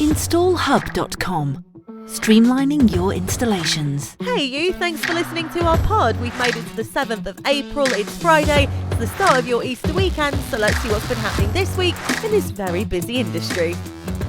installHUB.com. Streamlining your installations. Hey you, thanks for listening to our pod. We've made it to the 7th of April, it's Friday, it's the start of your Easter weekend, so let's see what's been happening this week in this very busy industry.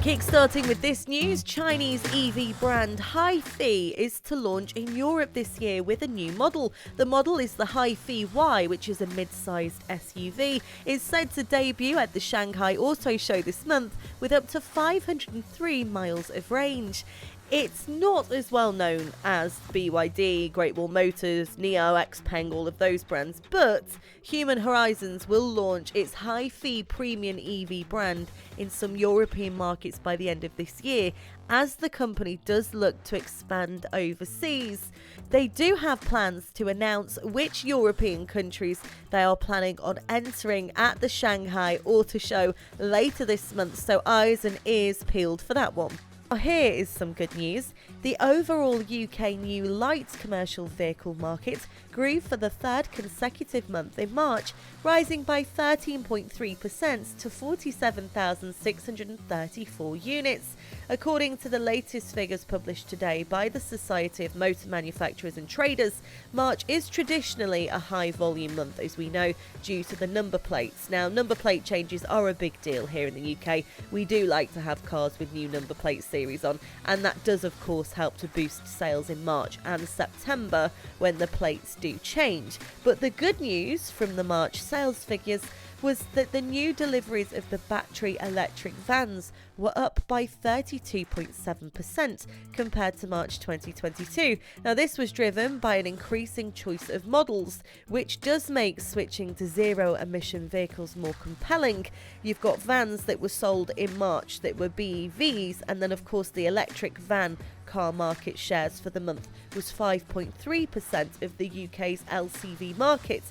Kickstarting with this news, Chinese EV brand HiPhi is to launch in Europe this year with a new model. The model is the HiPhi Y, which is a mid-sized SUV. It's said to debut at the Shanghai Auto Show this month with up to 503 miles of range. It's not as well known as BYD, Great Wall Motors, NIO, XPeng, all of those brands, but Human Horizons will launch its HiPhi premium EV brand in some European markets by the end of this year, as the company does look to expand overseas. They do have plans to announce which European countries they are planning on entering at the Shanghai Auto Show later this month, so eyes and ears peeled for that one. Here is some good news. The overall UK new light commercial vehicle market grew for the third consecutive month in March, rising by 13.3% to 47,634 units. According to the latest figures published today by the Society of Motor Manufacturers and Traders, March is traditionally a high volume month, as we know, due to the number plates. Now, number plate changes are a big deal here in the UK. We do like to have cars with new number plate series on, and that does of course help to boost sales in March and September when the plates do change. But the good news from the March sales figures was that the new deliveries of the battery electric vans were up by 32.7% compared to March 2022. Now, this was driven by an increasing choice of models, which does make switching to zero-emission vehicles more compelling. You've got vans that were sold in March that were BEVs, and then of course the electric van car market shares for the month was 5.3% of the UK's LCV market,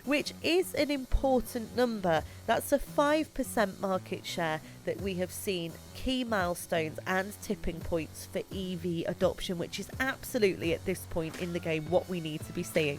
which is an important number. That's a 5% market share that we have seen key milestones and tipping points for EV adoption, which is absolutely at this point in the game what we need to be seeing.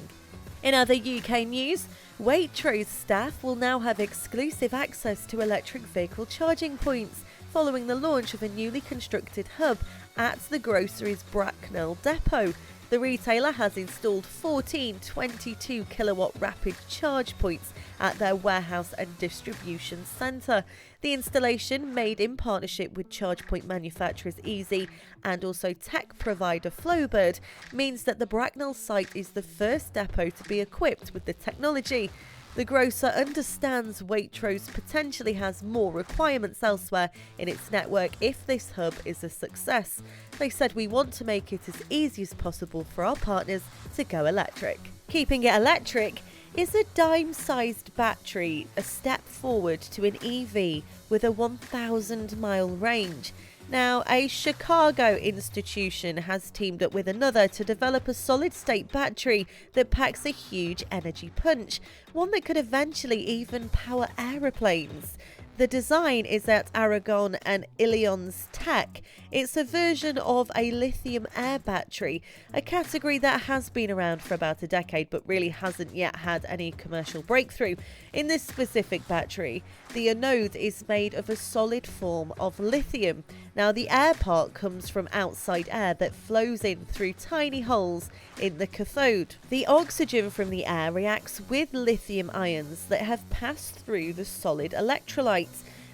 In other UK news, Waitrose staff will now have exclusive access to electric vehicle charging points following the launch of a newly constructed hub at the grocery's Bracknell depot. The retailer has installed 14 22 kilowatt rapid charge points at their warehouse and distribution centre. The installation, made in partnership with charge point manufacturers Easy and also tech provider Flowbird, means that the Bracknell site is the first depot to be equipped with the technology. The grocer understands Waitrose potentially has more requirements elsewhere in its network if this hub is a success. They said, "We want to make it as easy as possible for our partners to go electric." Keeping it electric, is a dime-sized battery a step forward to an EV with a 1,000-mile range? Now, a Chicago institution has teamed up with another to develop a solid-state battery that packs a huge energy punch, one that could eventually even power aeroplanes. The design is at Aragon and Illion's Tech. It's a version of a lithium air battery, a category that has been around for about a decade but really hasn't yet had any commercial breakthrough. In this specific battery, the anode is made of a solid form of lithium. Now, the air part comes from outside air that flows in through tiny holes in the cathode. The oxygen from the air reacts with lithium ions that have passed through the solid electrolyte.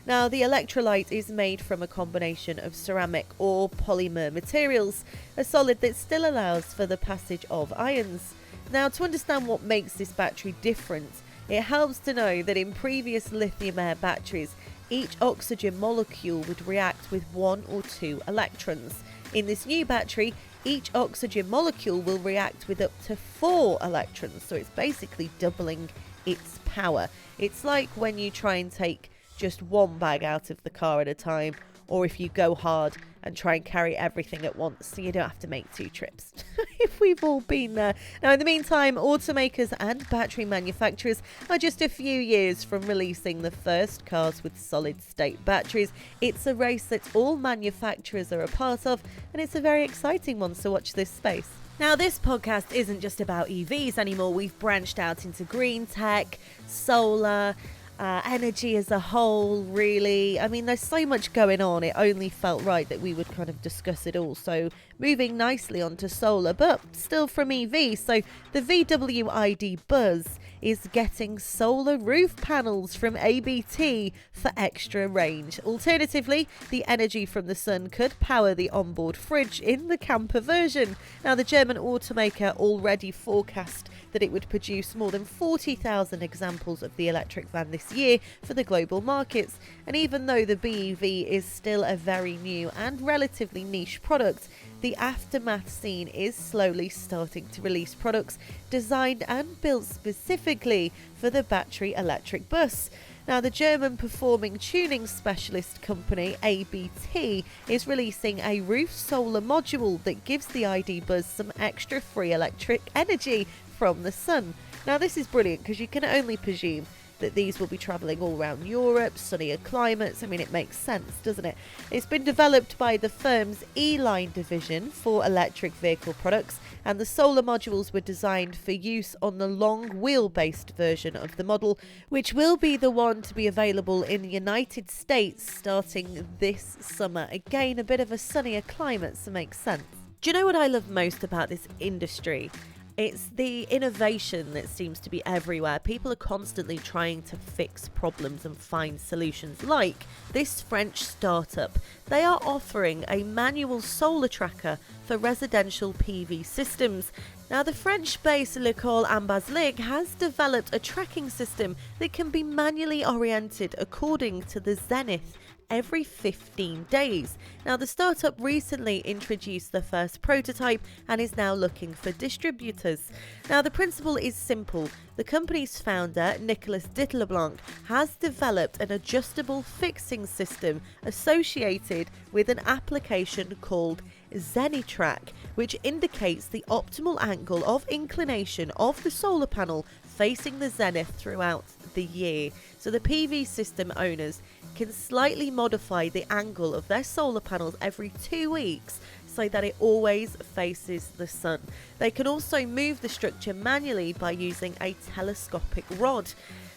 Now, the electrolyte is made from a combination of ceramic or polymer materials, a solid that still allows for the passage of ions. Now, to understand what makes this battery different, it helps to know that in previous lithium-air batteries, each oxygen molecule would react with 1 or 2 electrons. In this new battery, each oxygen molecule will react with up to 4 electrons, so it's basically doubling its power. It's like when you try and take just one bag out of the car at a time, or if you go hard and try and carry everything at once so you don't have to make 2 trips. If we've all been there. Now, in the meantime, automakers and battery manufacturers are just a few years from releasing the first cars with solid-state batteries. It's a race that all manufacturers are a part of, and it's a very exciting one, so watch this space. Now, this podcast isn't just about EVs anymore. We've branched out into green tech, solar, energy as a whole, really. I mean, there's so much going on. It only felt right that we would kind of discuss it all. So moving nicely onto solar, but still from EV. So the VW ID Buzz is getting solar roof panels from ABT for extra range. Alternatively, the energy from the sun could power the onboard fridge in the camper version. Now, the German automaker already forecast that it would produce more than 40,000 examples of the electric van this year for the global markets. And even though the BEV is still a very new and relatively niche product, the aftermath scene is slowly starting to release products designed and built specifically for the battery electric bus. Now, the German performing tuning specialist company ABT is releasing a roof solar module that gives the ID Buzz some extra free electric energy from the sun. Now, this is brilliant because you can only presume that these will be travelling all around Europe, sunnier climates. I mean, it makes sense, doesn't it? It's been developed by the firm's E-Line division for electric vehicle products, and the solar modules were designed for use on the long wheel-based version of the model, which will be the one to be available in the United States starting this summer. Again, a bit of a sunnier climate, so makes sense. Do you know what I love most about this industry? It's the innovation that seems to be everywhere. People are constantly trying to fix problems and find solutions. Like this French startup, they are offering a manual solar tracker for residential PV systems. Now, the French-based L'École en Basilique has developed a tracking system that can be manually oriented according to the zenith every 15 days. Now, the startup recently introduced the first prototype and is now looking for distributors. Now, the principle is simple. The company's founder, Nicolas Dittelblanc, has developed an adjustable fixing system associated with an application called ZeniTrack, which indicates the optimal angle of inclination of the solar panel facing the zenith throughout the year. So the PV system owners can slightly modify the angle of their solar panels every 2 weeks so that it always faces the sun. They can also move the structure manually by using a telescopic rod.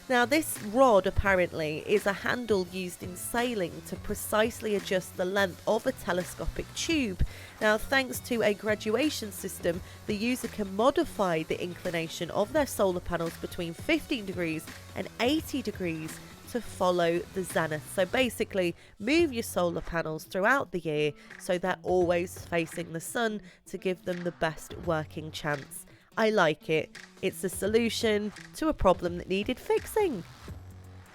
Now, this rod apparently is a handle used in sailing to precisely adjust the length of a telescopic tube. Now, thanks to a graduation system, the user can modify the inclination of their solar panels between 15 degrees and 80 degrees to follow the zenith. So basically, move your solar panels throughout the year so they're always facing the sun to give them the best working chance. I like it. It's a solution to a problem that needed fixing.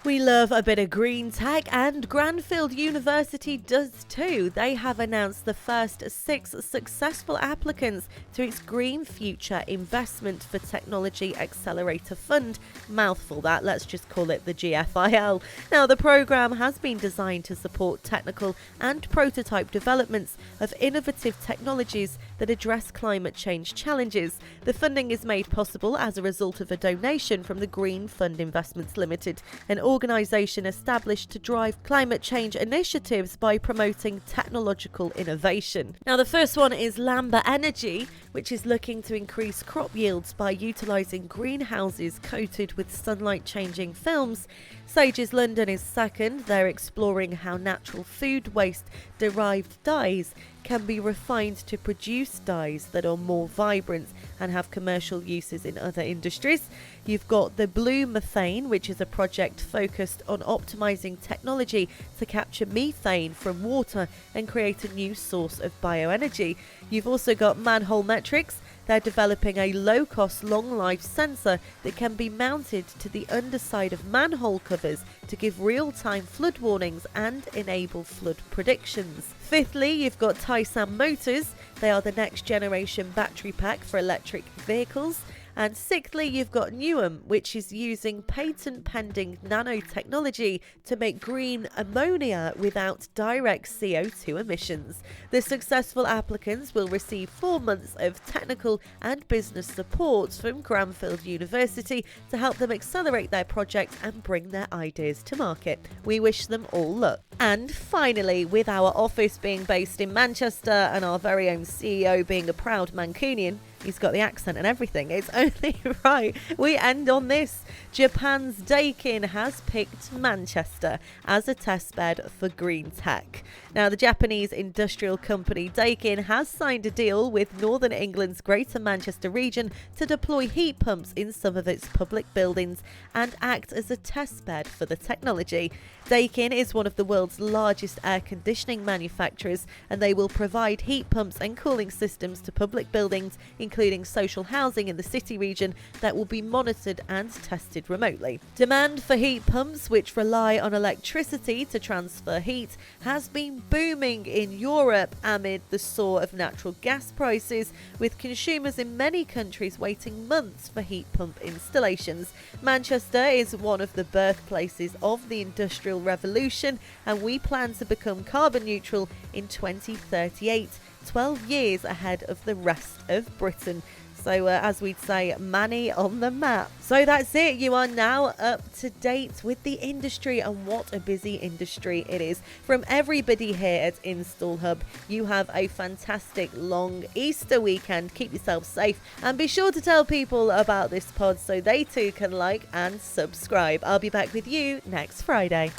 We love a bit of green tech, and Cranfield University does too. They have announced the first 6 successful applicants to its Green Future Investment for Technology Accelerator Fund. Mouthful that, let's just call it the GFIL. Now, the programme has been designed to support technical and prototype developments of innovative technologies that address climate change challenges. The funding is made possible as a result of a donation from the Green Fund Investments Ltd, an organisation established to drive climate change initiatives by promoting technological innovation. Now, the first one is Lambda Energy, which is looking to increase crop yields by utilising greenhouses coated with sunlight-changing films. Sages London is second. They're exploring how natural food waste-derived dyes can be refined to produce dyes that are more vibrant and have commercial uses in other industries. You've got the Bluemethane, which is a project focused on optimizing technology to capture methane from water and create a new source of bioenergy. You've also got ManholeMetrics. They're developing a low-cost, long-life sensor that can be mounted to the underside of manhole covers to give real-time flood warnings and enable flood predictions. Fifthly, you've got TaiSan Motors. They are the next-generation battery pack for electric vehicles. And sixthly, you've got Nium, which is using patent-pending nanotechnology to make green ammonia without direct CO2 emissions. The successful applicants will receive 4 months of technical and business support from Cranfield University to help them accelerate their projects and bring their ideas to market. We wish them all luck. And finally, with our office being based in Manchester and our very own CEO being a proud Mancunian, He's got the accent and everything. It's only right we end on this. Japan's Daikin has picked Manchester as a testbed for green tech. Now, the Japanese industrial company Daikin has signed a deal with Northern England's Greater Manchester region to deploy heat pumps in some of its public buildings and act as a testbed for the technology. Daikin is one of the world's largest air conditioning manufacturers, and they will provide heat pumps and cooling systems to public buildings, including social housing in the city region, that will be monitored and tested remotely. Demand for heat pumps, which rely on electricity to transfer heat, has been booming in Europe amid the soar of natural gas prices, with consumers in many countries waiting months for heat pump installations. Manchester is one of the birthplaces of the Industrial Revolution, and we plan to become carbon neutral in 2038, 12 years ahead of the rest of Britain. So as we'd say, Manny on the map. So that's it. You are now up to date with the industry, and what a busy industry it is. From everybody here at installHUB, you have a fantastic long Easter weekend. Keep yourself safe and be sure to tell people about this pod so they too can like and subscribe. I'll be back with you next Friday.